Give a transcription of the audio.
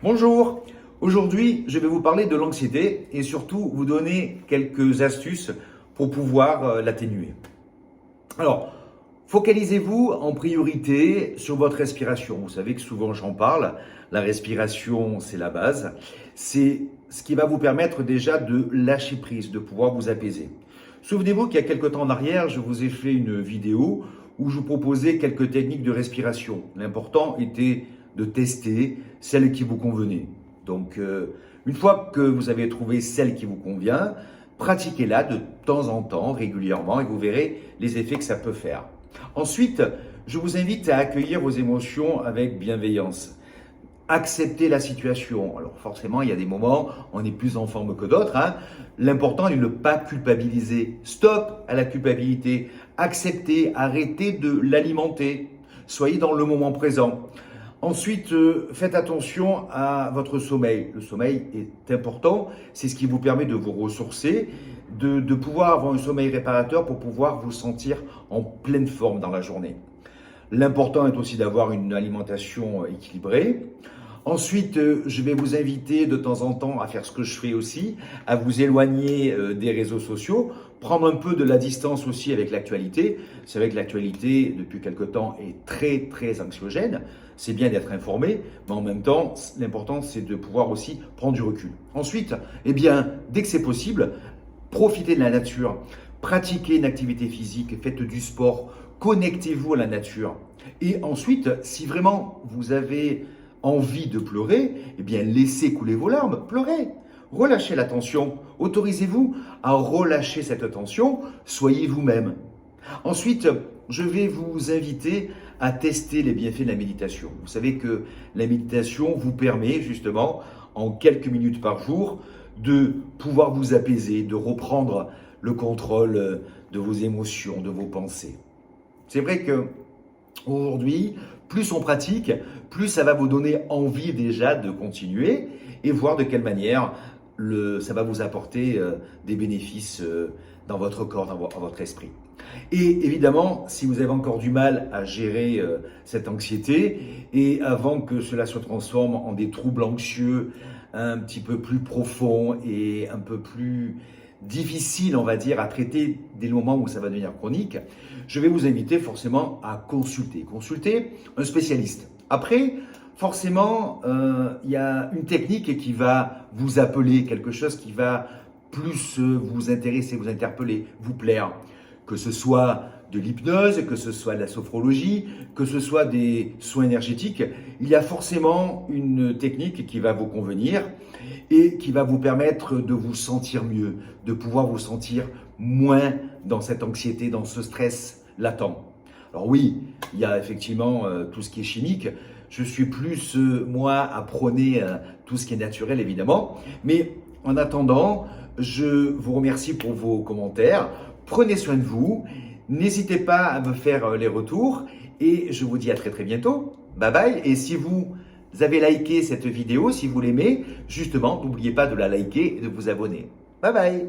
Bonjour, aujourd'hui je vais vous parler de l'anxiété et surtout vous donner quelques astuces pour pouvoir l'atténuer. Alors, focalisez-vous en priorité sur votre respiration. Vous savez que souvent j'en parle, la respiration c'est la base. C'est ce qui va vous permettre déjà de lâcher prise, de pouvoir vous apaiser. Souvenez-vous qu'il y a quelques temps en arrière, je vous ai fait une vidéo où je vous proposais quelques techniques de respiration. L'important était de tester celle qui vous convenait. Donc, une fois que vous avez trouvé celle qui vous convient, pratiquez-la de temps en temps, régulièrement, et vous verrez les effets que ça peut faire. Ensuite, je vous invite à accueillir vos émotions avec bienveillance. Accepter la situation. Alors forcément, il y a des moments, on est plus en forme que d'autres. L'important est de ne pas culpabiliser. Stop à la culpabilité. Acceptez, arrêtez de l'alimenter. Soyez dans le moment présent. Ensuite, faites attention à votre sommeil. Le sommeil est important. C'est ce qui vous permet de vous ressourcer, de pouvoir avoir un sommeil réparateur pour pouvoir vous sentir en pleine forme dans la journée. L'important est aussi d'avoir une alimentation équilibrée. Ensuite, je vais vous inviter de temps en temps à faire ce que je fais aussi, à vous éloigner des réseaux sociaux, prendre un peu de la distance aussi avec l'actualité. C'est vrai que l'actualité, depuis quelque temps, est très, très anxiogène. C'est bien d'être informé, mais en même temps, l'important, c'est de pouvoir aussi prendre du recul. Ensuite, eh bien, dès que c'est possible, profitez de la nature, pratiquez une activité physique, faites du sport, connectez-vous à la nature. Et ensuite, si vraiment vous avez envie de pleurer, eh bien laissez couler vos larmes, pleurez. Relâchez la tension, autorisez-vous à relâcher cette tension, soyez vous-même. Ensuite, je vais vous inviter à tester les bienfaits de la méditation. Vous savez que la méditation vous permet justement, en quelques minutes par jour, de pouvoir vous apaiser, de reprendre le contrôle de vos émotions, de vos pensées. C'est vrai que aujourd'hui, plus on pratique, plus ça va vous donner envie déjà de continuer et voir de quelle manière ça va vous apporter des bénéfices dans votre corps, dans votre esprit. Et évidemment, si vous avez encore du mal à gérer cette anxiété et avant que cela se transforme en des troubles anxieux un petit peu plus profonds et un peu plus difficile, on va dire, à traiter dès le moment où ça va devenir chronique, je vais vous inviter forcément à consulter un spécialiste. Après, forcément, il y a une technique qui va vous appeler, quelque chose qui va plus vous intéresser, vous interpeller, vous plaire, que ce soit de l'hypnose, que ce soit de la sophrologie, que ce soit des soins énergétiques, il y a forcément une technique qui va vous convenir et qui va vous permettre de vous sentir mieux, de pouvoir vous sentir moins dans cette anxiété, dans ce stress latent. Alors oui, il y a effectivement tout ce qui est chimique. Je suis plus, moi, à prôner tout ce qui est naturel, évidemment. Mais en attendant, je vous remercie pour vos commentaires. Prenez soin de vous. N'hésitez pas à me faire les retours. Et je vous dis à très très bientôt. Bye bye. Et si vous avez liké cette vidéo, si vous l'aimez, justement, n'oubliez pas de la liker et de vous abonner. Bye bye.